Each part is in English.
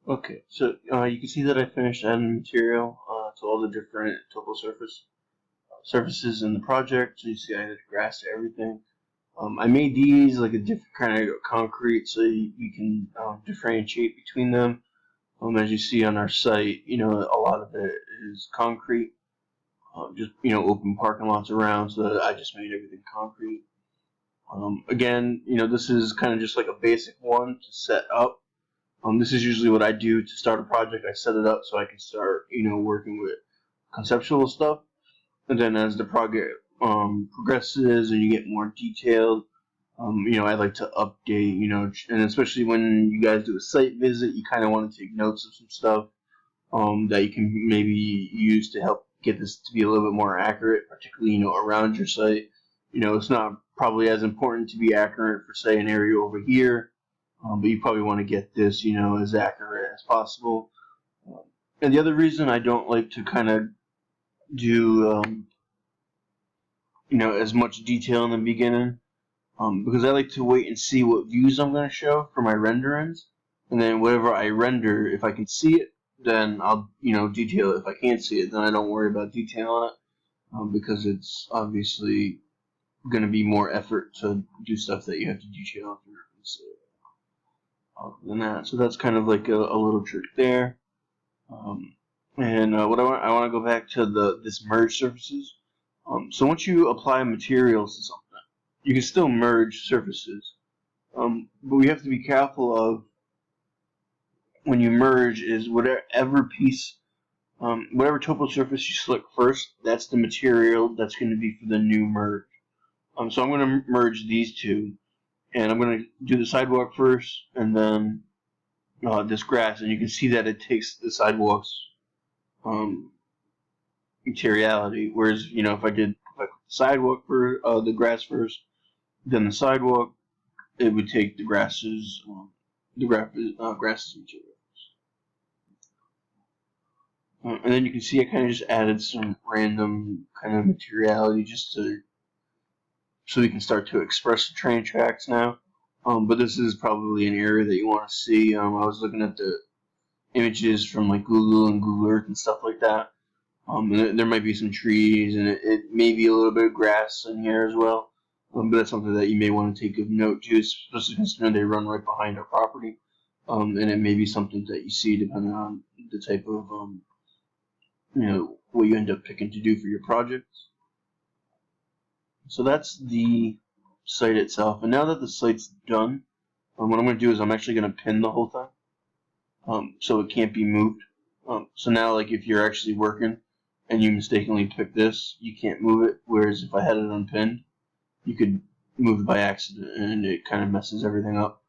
Okay, so you can see that I finished adding material to all the different topo surfaces in the project. So you see I added grass to everything. I made these like a different kind of concrete so you can differentiate between them. As you see on our site, a lot of it is concrete, just open parking lots around. So that I just made everything concrete. Again, this is kind of just like a basic one to set up. This is usually what I do to start a project. I set it up so I can start, working with conceptual stuff. And then as the project progresses and you get more detailed, I like to update, and especially when you guys do a site visit, you kind of want to take notes of some stuff that you can maybe use to help get this to be a little bit more accurate, particularly, around your site. It's not probably as important to be accurate for, say, an area over here, but you probably want to get this, as accurate as possible. And the other reason I don't like to kind of do, as much detail in the beginning, because I like to wait and see what views I'm going to show for my renderings, and then whatever I render, if I can see it, then I'll, detail it. If I can't see it, then I don't worry about detailing it, because it's obviously going to be more effort to do stuff that you have to detail if you're not going to see it. Other than that, so that's kind of like a little trick there. And what I want to go back to this merge surfaces. So once you apply materials to something, you can still merge surfaces, but we have to be careful of when you merge is whatever piece, whatever topo surface you select first, that's the material that's going to be for the new merge. So I'm going to merge these two, and I'm going to do the sidewalk first, and then this grass, and you can see that it takes the sidewalks materiality. Whereas, if I put the sidewalk for the grass first, then the sidewalk, it would take the grasses material. And then you can see I kind of just added some random kind of materiality just so we can start to express the train tracks now. But this is probably an area that you want to see. I was looking at the images from like Google and Google Earth and stuff like that. And there might be some trees and it may be a little bit of grass in here as well. But that's something that you may want to take a note to, especially considering they run right behind our property. And it may be something that you see depending on the type of what you end up picking to do for your projects. So that's the site itself. And now that the site's done, what I'm going to do is I'm actually going to pin the whole thing, so it can't be moved. So now, like if you're actually working and you mistakenly pick this, you can't move it. Whereas if I had it unpinned, you could move it by accident, and it kind of messes everything up.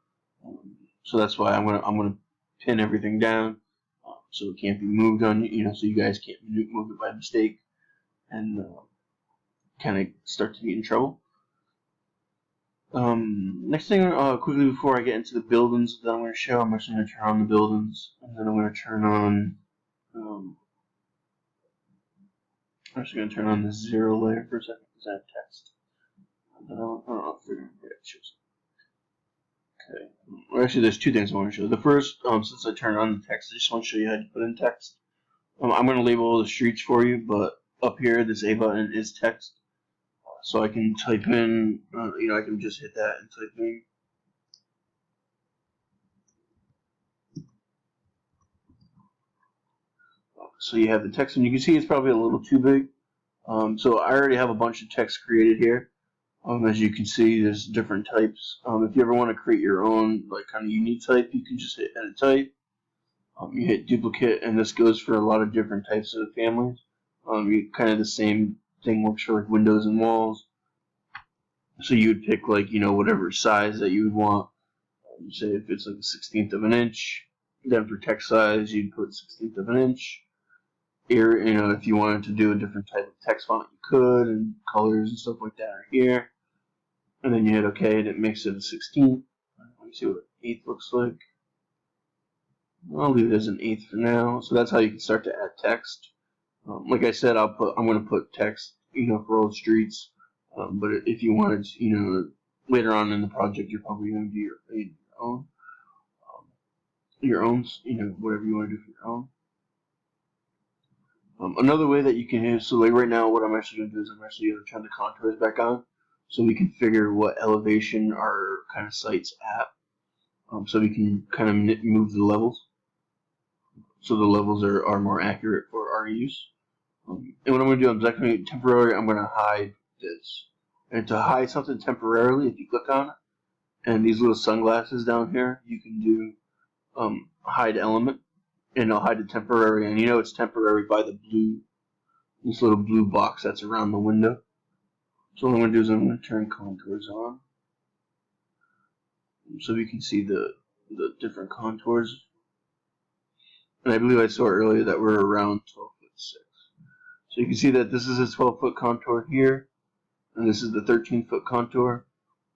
So that's why I'm gonna pin everything down, so it can't be moved on. So you guys can't move it by mistake, and kind of start to get in trouble. Next thing, quickly before I get into the buildings that I'm going to show, I'm actually going to turn on the buildings, and then I'm going to turn on. I'm actually going to turn on the zero layer for a second because I have text. I don't know if they're going to get it. Okay. Well, actually, there's two things I want to show. The first, since I turned on the text, I just want to show you how to put in text. I'm going to label all the streets for you, but up here, this A button is text. So I can type in, I can just hit that and type in. So you have the text, and you can see it's probably a little too big. So I already have a bunch of text created here. As you can see, there's different types. If you ever want to create your own, like kind of unique type, you can just hit edit type. You hit duplicate, and this goes for a lot of different types of families. Kind of the same thing works for like windows and walls. So you would pick like whatever size that you would want. Say if it's like a 1/16 of an inch, then for text size you'd put 1/16 of an inch. Here, if you wanted to do a different type of text font, you could, and colors and stuff like that are here. And then you hit OK, and it makes it a 16. Let me see what an eighth looks like. I'll leave it as an eighth for now. So that's how you can start to add text. Like I said, I'm going to put text, for all the streets. But if you wanted, later on in the project, you're probably going to do your own. your own, whatever you want to do for your own. Another way that you can use, so like right now, what I'm actually going to do is I'm actually going to turn the contours back on, so we can figure what elevation our kind of site's at, so we can kind of move the levels, so the levels are more accurate for our use. And what I'm going to do, I'm actually temporarily, I'm going to hide this. And to hide something temporarily, if you click on it, and these little sunglasses down here, you can do hide element, and it'll hide it temporary, and it's temporary by this little blue box that's around the window. So what I'm going to do is I'm going to turn contours on, so we can see the different contours. And I believe I saw earlier that we're around 12'6". So you can see that this is a 12-foot contour here, and this is the 13-foot contour.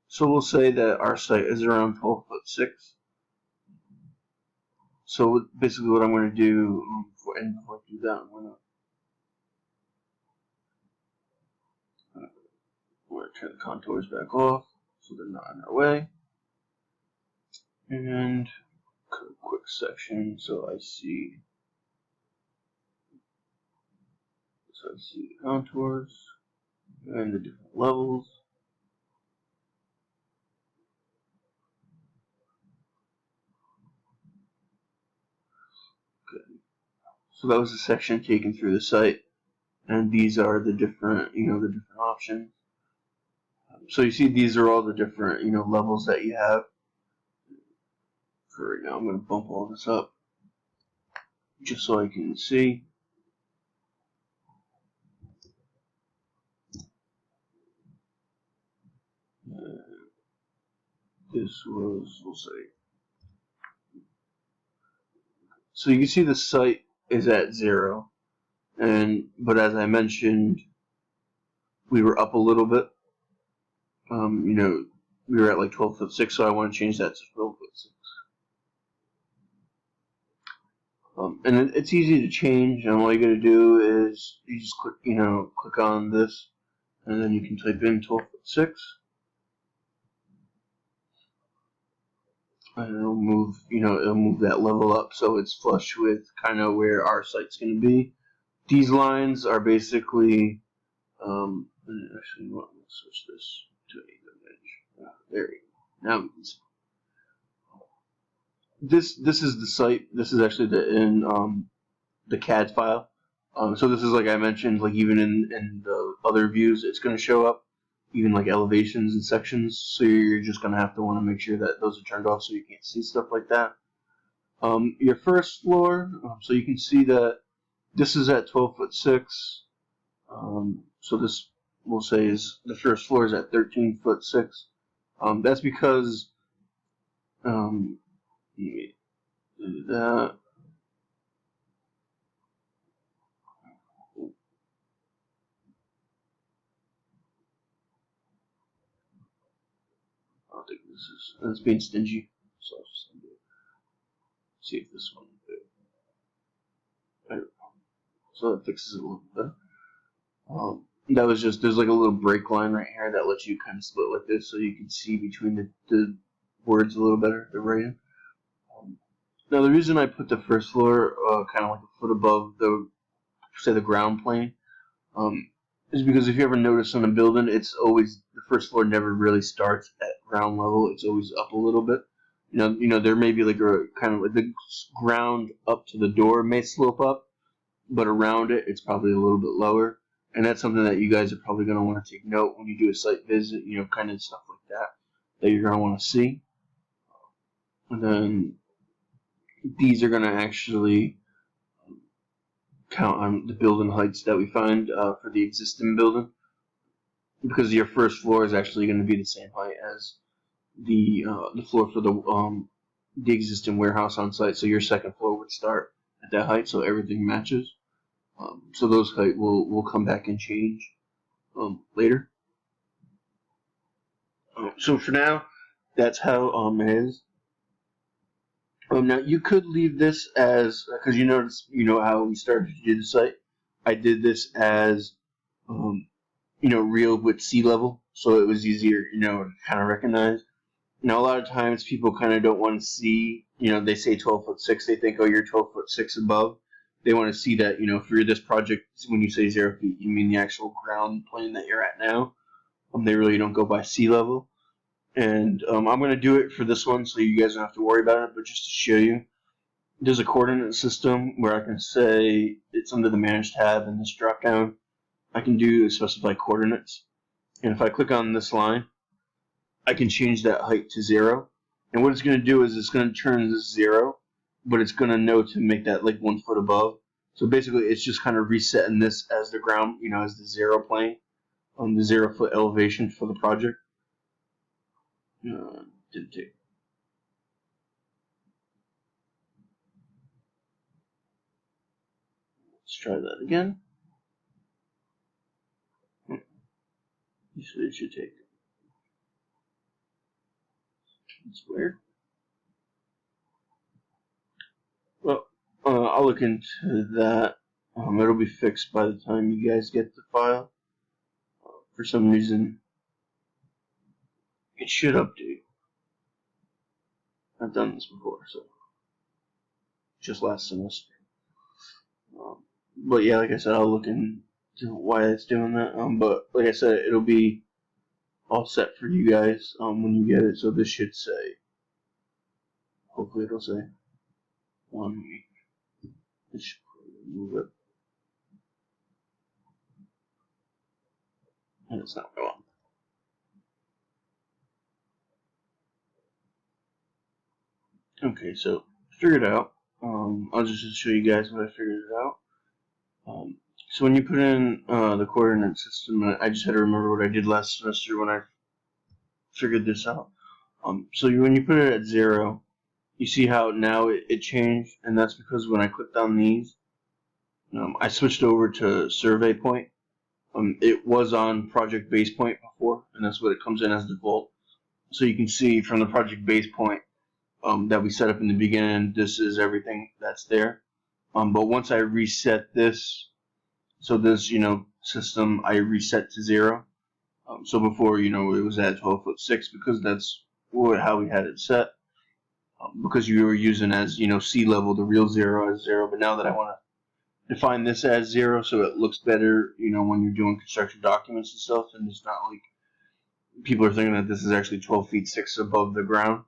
So we'll say that our site is around 12'6". So basically what I'm going to do, before I do that, I'm going to turn the contours back off so they're not in our way. And cut a quick section so I see the contours and the different levels. Okay. So that was a section taken through the site, and these are the different, the different options. So you see these are all the different, levels that you have. For right now, I'm going to bump all this up just so I can see. This was, we'll say. So you can see the site is at 0, but as I mentioned, we were up a little bit. We were at like 12'6", so I want to change that to 12'6". And it's easy to change, and all you gotta do is you just click on this, and then you can type in 12'6", and it'll move, it'll move that level up so it's flush with kind of where our site's gonna be. These lines are basically, actually, let's switch this to 8 image. There you go. Now we can see. This is the site. This is actually the CAD file. So this is, like I mentioned, like even in the other views, it's going to show up, even like elevations and sections. So you're just going to have to want to make sure that those are turned off so you can't see stuff like that. Your first floor, so you can see that this is at 12'6". So this, we'll say, is the first floor is at 13'6". That's because that. I don't think that's being stingy. So I'll just see if this one. There we go. So that fixes it a little bit. That was just, there's like a little break line right here that lets you kind of split like this, so you can see between the words a little better, the writing. Now the reason I put the first floor kind of like a foot above the ground plane, is because if you ever notice on a building, it's always, the first floor never really starts at ground level. It's always up a little bit. There may be like a kind of like the ground up to the door may slope up, but around it, it's probably a little bit lower. And that's something that you guys are probably going to want to take note when you do a site visit, kind of stuff like that you're going to want to see. And then these are going to actually count on the building heights that we find for the existing building, because your first floor is actually going to be the same height as the floor for the existing warehouse on site. So your second floor would start at that height, so everything matches. So those height will come back and change later. So for now, that's how it is. Now you could leave this as, because you notice, how we started to do the site. I did this as, real with sea level, so it was easier, to kind of recognize. Now, a lot of times people kind of don't want to see, they say 12'6", they think, oh, you're 12'6" above. They want to see that, for this project, when you say 0 feet, you mean the actual ground plane that you're at now. They really don't go by sea level. And I'm going to do it for this one so you guys don't have to worry about it, but just to show you, there's a coordinate system where I can say it's under the Manage tab in this drop down. I can do specify coordinates. And if I click on this line, I can change that height to 0. And what it's going to do is it's going to turn this 0, but it's going to know to make that like 1 foot above. So basically it's just kind of resetting this as the ground, as the 0 plane on the 0 foot elevation for the project. Didn't take. Let's try that again. Usually it should take. It's weird. Well, I'll look into that. It'll be fixed by the time you guys get the file. For some reason, it should update. I've done this before, so just last semester. But yeah, like I said, I'll look into why it's doing that. But like I said, it'll be all set for you guys when you get it. So this should say, hopefully it'll say 1 week. It should move it. And it's not going. Okay, so figured it out. I'll just show you guys what I figured it out. So when you put in the coordinate system, I just had to remember what I did last semester when I figured this out. So when you put it at 0, you see how now it changed, and that's because when I clicked on these, I switched over to survey point. It was on project base point before, and that's what it comes in as default. So you can see from the project base point that we set up in the beginning, this is everything that's there. But once I reset this, so this system I reset to 0. So before it was at 12'6" because that's how we had it set. Because you were using as sea level, the real 0 as 0. But now that I want to define this as 0, so it looks better, when you're doing construction documents and stuff, and it's not like people are thinking that this is actually 12 feet 6 above the ground.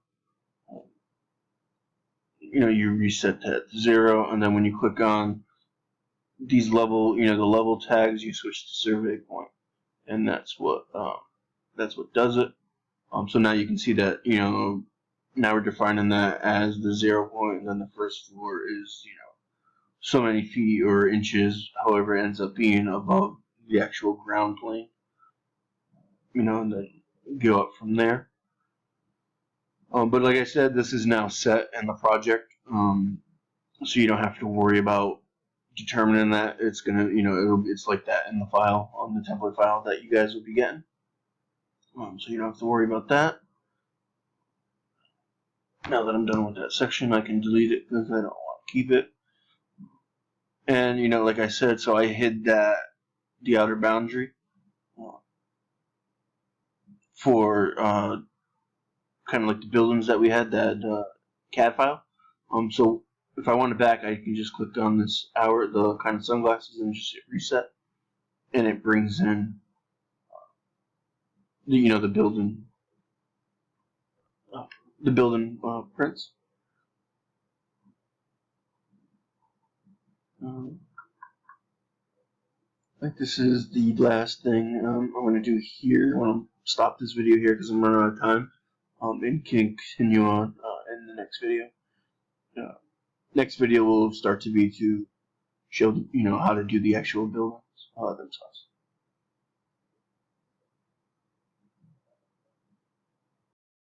You reset that to 0, and then when you click on these level, the level tags, you switch to survey point, and that's what does it. So now you can see that now we're defining that as the 0 point, and then the first floor is so many feet or inches, however it ends up being above the actual ground plane. And then go up from there. But like I said, this is now set in the project, so you don't have to worry about determining that. It's gonna, it's like that in the file, on the template file that you guys will be getting. So you don't have to worry about that. Now that I'm done with that section, I can delete it because I don't want to keep it. And like I said, so I hid the outer boundary for kind of like the buildings that we had, that CAD file. So if I want it back, I can just click on this the kind of sunglasses, and just hit reset, and it brings in the building prints. Like this is the last thing I'm going to do here. I want to stop this video here because I'm running out of time, and continue on in the next video. Next video will start to be to show how to do the actual buildings themselves.